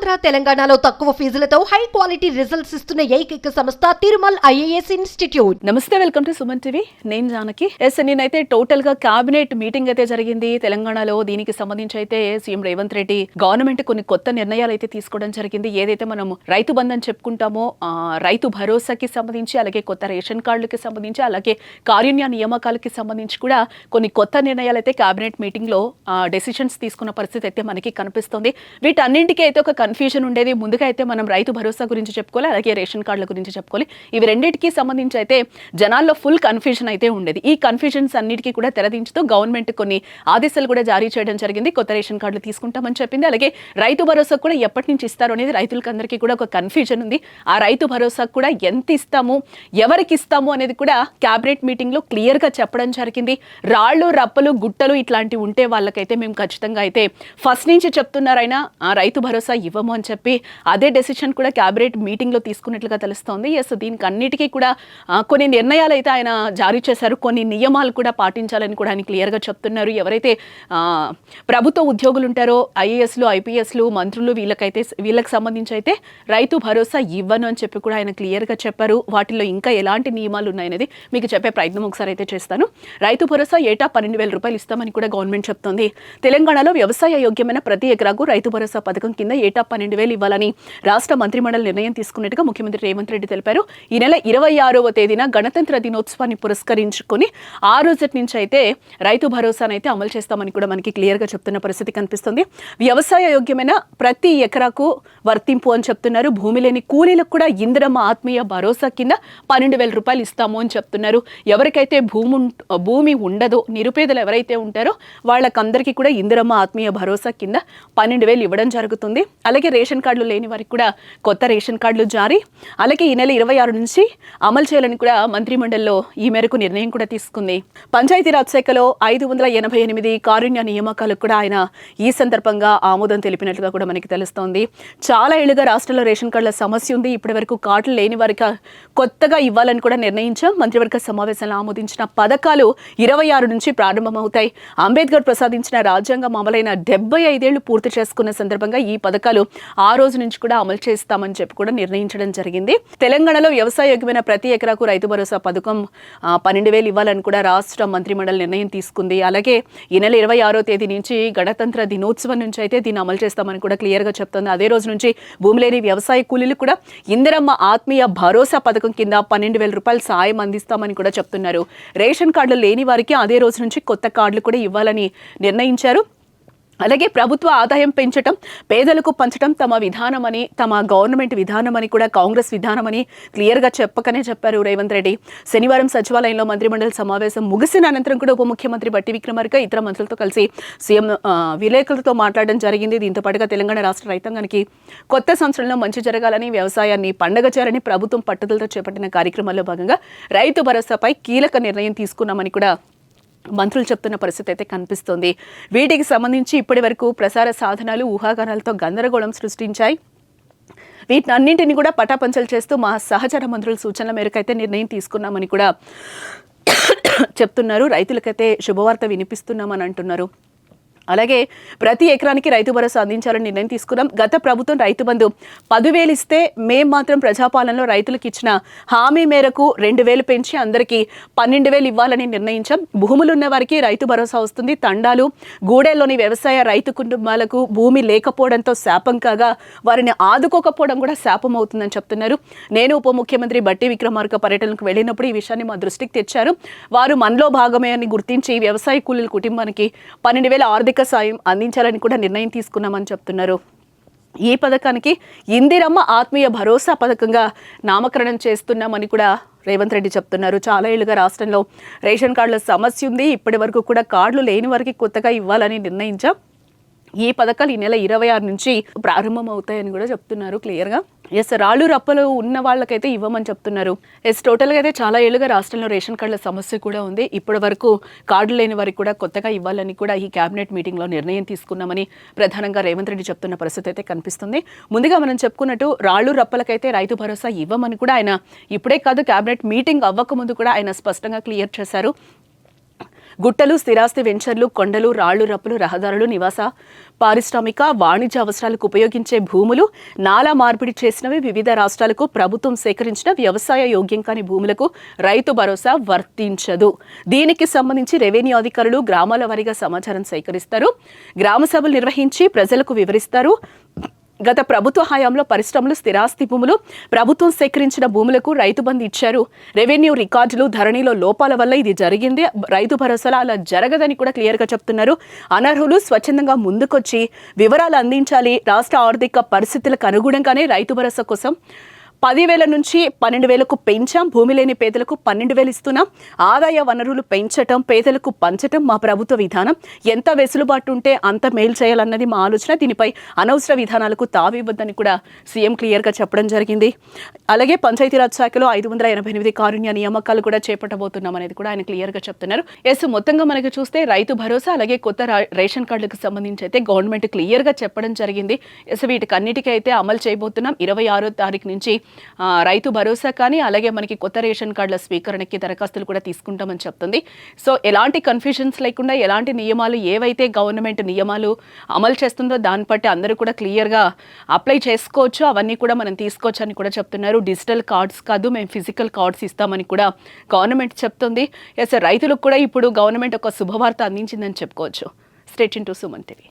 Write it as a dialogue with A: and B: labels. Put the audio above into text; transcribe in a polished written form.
A: ఆంధ్ర తెలంగాణలో తక్కువ ఫీజులతో high quality results ఇస్తున్న ఏకైక సంస్థ తిరుమల్ ఐఏఎస్ ఇన్స్టిట్యూట్.
B: నమస్తే, వెల్కమ్ టు సుమన్ టీవీ. నేను జానకి. నేనైతే టోటల్ గా క్యాబినెట్ మీటింగ్ అయితే జరిగింది తెలంగాణలో. దీనికి సంబంధించి అయితే సీఎం రేవంత్ రెడ్డి గవర్నమెంట్ కొన్ని కొత్త నిర్ణయాలు అయితే తీసుకోవడం జరిగింది. ఏదైతే మనం రైతు బంధు అని చెప్పుకుంటామో, రైతు భరోసాకి సంబంధించి, అలాగే కొత్త రేషన్ కార్డులకి సంబంధించి, అలాగే కారుణ్య నియామకాలకి సంబంధించి కూడా కొన్ని కొత్త నిర్ణయాలు అయితే క్యాబినెట్ మీటింగ్ లో డెసిషన్స్ తీసుకున్న పరిస్థితి అయితే మనకి కనిపిస్తుంది. వీటన్నింటికి అయితే ఒక కన్ఫ్యూజన్ ఉండేది. ముందుగా అయితే మనం రైతు భరోసా గురించి చెప్పుకోవాలి, అలాగే రేషన్ కార్డుల గురించి చెప్పుకోవాలి. ఇవి రెండింటికి సంబంధించి అయితే జనాల్లో ఫుల్ కన్ఫ్యూజన్ అయితే ఉండేది. ఈ కన్ఫ్యూజన్స్ అన్నిటికీ కూడా తెరదించుతూ గవర్నమెంట్ కొన్ని ఆదేశాలు కూడా జారీ చేయడం జరిగింది. కొత్త రేషన్ కార్డులు తీసుకుంటామని చెప్పింది. అలాగే రైతు భరోసా కూడా ఎప్పటి నుంచి ఇస్తారు అనేది రైతులకు అందరికీ కూడా ఒక కన్ఫ్యూజన్ ఉంది. ఆ రైతు భరోసా కూడా ఎంత ఇస్తాము, ఎవరికి ఇస్తాము అనేది కూడా క్యాబినెట్ మీటింగ్ లో క్లియర్ గా చెప్పడం జరిగింది. రాళ్ళు, రప్పలు, గుట్టలు ఇట్లాంటివి ఉంటే వాళ్ళకైతే మేము ఖచ్చితంగా అయితే ఫస్ట్ నుంచి చెప్తున్నారైనా ఆ రైతు భరోసా ఇవ్వము అని చెప్పి అదే డెసిషన్ కూడా క్యాబినెట్ మీటింగ్ లో తీసుకున్నట్లుగా తెలుస్తోంది. దీనికి అన్నిటికీ కూడా కొన్ని నిర్ణయాలు అయితే ఆయన జారీ చేశారు. కొన్ని నియమాలు కూడా పాటించాలని కూడా ఆయన క్లియర్ గా చెప్తున్నారు. ఎవరైతే ప్రభుత్వ ఉద్యోగులు ఉంటారో, ఐఏఎస్లు, ఐపీఎస్లు, మంత్రులు, వీళ్ళకి సంబంధించి అయితే రైతు భరోసా ఇవ్వను అని చెప్పి కూడా ఆయన క్లియర్ గా చెప్పారు. వాటిల్లో ఇంకా ఎలాంటి నియమాలు ఉన్నాయనేది మీకు చెప్పే ప్రయత్నం ఒకసారి అయితే చేస్తాను. రైతు భరోసా ఏటా 12,000 రూపాయలు ఇస్తామని కూడా గవర్నమెంట్ చెప్తోంది. తెలంగాణలో వ్యవసాయ యోగ్యమైన ప్రతి ఎకరాకు రైతు భరోసా పథకం కింద ఏటా 12,000 ఇవ్వాలని రాష్ట్ర మంత్రిమండలి నిర్ణయం తీసుకున్నట్టుగా ముఖ్యమంత్రి రేవంత్ రెడ్డి తెలిపారు. ఈ నెల 26వ తేదీన గణతంత్ర దినోత్సవాన్ని పురస్కరించుకొని ఆ రోజు నుంచి అయితే రైతు భరోసానైతే అమలు చేస్తామని కూడా మనకి క్లియర్ గా చెప్తున్న పరిస్థితి కనిపిస్తుంది. వ్యవసాయ యోగ్యమైన ప్రతి ఎకరాకు వర్తింపు అని చెప్తున్నారు. భూమి లేని కూలీలకు కూడా ఇందిరమ్మ ఆత్మీయ భరోసా కింద 12,000 రూపాయలు ఇస్తాము అని చెప్తున్నారు. ఎవరికైతే భూమి ఉండదో, నిరుపేదలు ఎవరైతే ఉంటారో వాళ్ళకందరికీ కూడా ఇందిరమ్మ ఆత్మీయ భరోసా కింద 12,000 ఇవ్వడం జరుగుతుంది. అలాగే రేషన్ కార్డులు లేని వారికి కూడా కొత్త రేషన్ కార్డులు జారీ, అలాగే ఈ నెల 26 నుంచి అమలు చేయాలని కూడా మంత్రిమండలిలో ఈ మేరకు నిర్ణయం కూడా తీసుకుంది. పంచాయతీరాజ్ శాఖలో 588 కారుణ్య నియామకాలకు కూడా ఆయన ఈ సందర్భంగా ఆమోదం తెలిపినట్లుగా కూడా మనకి తెలుస్తోంది. చాలా ఏళ్లుగా రాష్ట్రంలో రేషన్ కార్డుల సమస్య ఉంది. ఇప్పటి వరకు కార్డులు లేని వారికి కొత్తగా ఇవ్వాలని కూడా నిర్ణయించాం. మంత్రివర్గ సమావేశంలో ఆమోదించిన పథకాలు 26 నుంచి ప్రారంభమవుతాయి. అంబేద్కర్ ప్రసాదించిన రాజ్యాంగం అమలైన 75 ఏళ్లు పూర్తి చేసుకున్న సందర్భంగా ఈ పథకాలు ఆ రోజు నుంచి కూడా అమలు చేస్తామని చెప్పి కూడా నిర్ణయించడం జరిగింది. తెలంగాణలో వ్యవసాయ యోగ్యమైన ప్రతి ఎకరాకు రైతు భరోసా పథకం 12,000 ఇవ్వాలని కూడా రాష్ట్ర మంత్రిమండలి నిర్ణయం తీసుకుంది. అలాగే ఈ నెల 26వ తేదీ నుంచి గణతంత్ర దినోత్సవం నుంచి అయితే దీన్ని అమలు చేస్తామని కూడా క్లియర్ గా చెప్తుంది. అదే రోజు నుంచి భూమి లేని వ్యవసాయ కూలీలు కూడా ఇందిరమ్మ ఆత్మీయ భరోసా పథకం కింద 12,000 రూపాయలు సాయం అందిస్తామని కూడా చెప్తున్నారు. రేషన్ కార్డులు లేని వారికి అదే రోజు నుంచి కొత్త కార్డులు కూడా ఇవ్వాలని నిర్ణయించారు. అలాగే ప్రభుత్వ ఆదాయం పెంచడం, పేదలకు పంచడం తమ విధానమని, తమ గవర్నమెంట్ విధానమని కూడా కాంగ్రెస్ విధానమని క్లియర్గా చెప్పకనే చెప్పారు రేవంత్ రెడ్డి. శనివారం సచివాలయంలో మంత్రిమండలి సమావేశం ముగిసిన అనంతరం కూడా ఉప ముఖ్యమంత్రి బట్టి విక్రమార్క ఇతర మంత్రులతో కలిసి సీఎం విలేకరులతో మాట్లాడడం జరిగింది. దీంతో పాటుగా తెలంగాణ రాష్ట్ర రైతాంగానికి కొత్త సంవత్సరంలో మంచి జరగాలని, వ్యవసాయాన్ని పండగ చేయాలని ప్రభుత్వం పట్టుదలతో చేపట్టిన కార్యక్రమాల్లో భాగంగా రైతు భరోసాపై కీలక నిర్ణయం తీసుకున్నామని కూడా మంత్రులు చెప్తున్న పరిస్థితి అయితే కనిపిస్తోంది. వీటికి సంబంధించి ఇప్పటి వరకు ప్రసార సాధనాలు ఊహాగానాలతో గందరగోళం సృష్టించాయి. వీటన్నింటినీ కూడా పటాపంచలు చేస్తూ మా సహచర మంత్రుల సూచనల మేరకు అయితే నిర్ణయం తీసుకున్నామని కూడా చెప్తున్నారు. రైతులకైతే శుభవార్త వినిపిస్తున్నామని అంటున్నారు. అలాగే ప్రతి ఎకరానికి రైతు భరోసా అందించాలని నిర్ణయం తీసుకున్నాం. గత ప్రభుత్వం రైతు బంధు 10,000 ఇస్తే మేం మాత్రం ప్రజాపాలనలో రైతులకు ఇచ్చిన హామీ మేరకు 2,000 పెంచి అందరికీ 12,000 ఇవ్వాలని నిర్ణయించాం. భూములున్న వారికి రైతు భరోసా వస్తుంది. తండాలు, గూడెల్లోని వ్యవసాయ రైతు కుటుంబాలకు భూమి లేకపోవడంతో శాపం కాగా వారిని ఆదుకోకపోవడం కూడా శాపం అవుతుందని చెప్తున్నారు. నేను ఉప ముఖ్యమంత్రి బట్టి విక్రమార్క పర్యటనకు వెళ్ళినప్పుడు ఈ విషయాన్ని మా దృష్టికి తెచ్చారు. వారు మనలో భాగమే అని గుర్తించి వ్యవసాయ కూలీల కుటుంబానికి 12,000 ఆర్థిక సాయం అందించాలని కూడా నిర్ణయం తీసుకున్నామని చెప్తున్నారు. ఈ పథకానికి ఇందిరమ్మ ఆత్మీయ భరోసా పథకంగా నామకరణం చేస్తున్నామని కూడా రేవంత్ రెడ్డి చెప్తున్నారు. చాలా ఏళ్లుగా రాష్ట్రంలో రేషన్ కార్డుల సమస్య ఉంది. ఇప్పటి వరకు కూడా కార్డులు లేని వారికి కొత్తగా ఇవ్వాలని నిర్ణయించాం. ఈ పథకాలు ఈ నెల 26 నుంచి ప్రారంభం అవుతాయని కూడా చెప్తున్నారు క్లియర్గా. రాళ్ళు రప్పలు ఉన్న వాళ్ళకైతే ఇవ్వమని చెప్తున్నారు. టోటల్గా అయితే చాలా ఏళ్ళుగా రాష్ట్రంలో రేషన్ కార్డుల సమస్య కూడా ఉంది. ఇప్పటి వరకు కార్డులు లేని వారికి కూడా కొత్తగా ఇవ్వాలని కూడా ఈ క్యాబినెట్ మీటింగ్లో నిర్ణయం తీసుకున్నామని ప్రధానంగా రేవంత్ రెడ్డి చెప్తున్న పరిస్థితి అయితే కనిపిస్తుంది. ముందుగా మనం చెప్పుకున్నట్టు రాళ్ళు రప్పలకైతే రైతు భరోసా ఇవ్వమని కూడా ఆయన ఇప్పుడే కాదు, క్యాబినెట్ మీటింగ్ అవ్వకముందు కూడా ఆయన స్పష్టంగా క్లియర్ చేశారు. గుట్టలు, స్థిరాస్తి వెంచర్లు, కొండలు, రాళ్లు, రప్పులు, రహదారులు, నివాస, పారిశ్రామిక, వాణిజ్య అవసరాలకు ఉపయోగించే భూములు, నాలా మార్పిడి చేసినవి, వివిధ రాష్ట్రాలకు ప్రభుత్వం సేకరించిన వ్యవసాయ యోగ్యం కాని భూములకు రైతు భరోసా వర్తించదు. దీనికి సంబంధించి రెవెన్యూ అధికారులు గ్రామాల వారీగా సమాచారం సేకరిస్తారు, గ్రామ సభలు నిర్వహించి ప్రజలకు వివరిస్తారు. గత ప్రభుత్వ హయాంలో పరిశ్రమలు, స్థిరాస్తి భూములు, ప్రభుత్వం సేకరించిన భూములకు రైతు బంధు ఇచ్చారు. రెవెన్యూ రికార్డులు, ధరణిలో లోపాల వల్ల ఇది జరిగింది. రైతు భరోసాలో అలా జరగదని కూడా క్లియర్గా చెప్తున్నారు. అనర్హులు స్వచ్ఛందంగా ముందుకొచ్చి వివరాలు అందించాలి. రాష్ట్ర ఆర్థిక పరిస్థితులకు అనుగుణంగానే రైతు భరోసా కోసం 10,000 నుంచి 12,000కు పెంచాం. భూమి లేని పేదలకు 12,000 ఇస్తున్నాం. ఆదాయ వనరులు పెంచటం, పేదలకు పంచటం మా ప్రభుత్వ విధానం. ఎంత వెసులుబాటు ఉంటే అంత మేలు చేయాలన్నది మా ఆలోచన. దీనిపై అనవసర విధానాలకు తావివ్వద్దని కూడా సీఎం క్లియర్గా చెప్పడం జరిగింది. అలాగే పంచాయతీరాజ్ శాఖలో 588 కారుణ్య నియామకాలు కూడా చేపట్టబోతున్నాం అనేది కూడా ఆయన క్లియర్గా చెప్తున్నారు. మొత్తంగా మనకి చూస్తే రైతు భరోసా అలాగే కొత్త రేషన్ కార్డులకు సంబంధించి అయితే గవర్నమెంట్ క్లియర్గా చెప్పడం జరిగింది. వీటికన్నిటికీ అయితే అమలు చేయబోతున్నాం. 26వ తారీఖు నుంచి రైతు భరోసా కానీ అలాగే మనకి కొత్త రేషన్ కార్డుల స్వీకరణకి దరఖాస్తులు కూడా తీసుకుంటామని చెప్తుంది. సో ఎలాంటి కన్ఫ్యూజన్స్ లేకుండా ఎలాంటి నియమాలు ఏవైతే గవర్నమెంట్ నియమాలు అమలు చేస్తుందో దాన్ని బట్టి అందరూ కూడా క్లియర్గా అప్లై చేసుకోవచ్చు. అవన్నీ కూడా మనం తీసుకోవచ్చు అని కూడా చెప్తున్నారు. డిజిటల్ కార్డ్స్ కాదు, మేము ఫిజికల్ కార్డ్స్ ఇస్తామని కూడా గవర్నమెంట్ చెప్తుంది. రైతులకు కూడా ఇప్పుడు గవర్నమెంట్ ఒక శుభవార్త అందించిందని చెప్పుకోవచ్చు. State into Suman TV.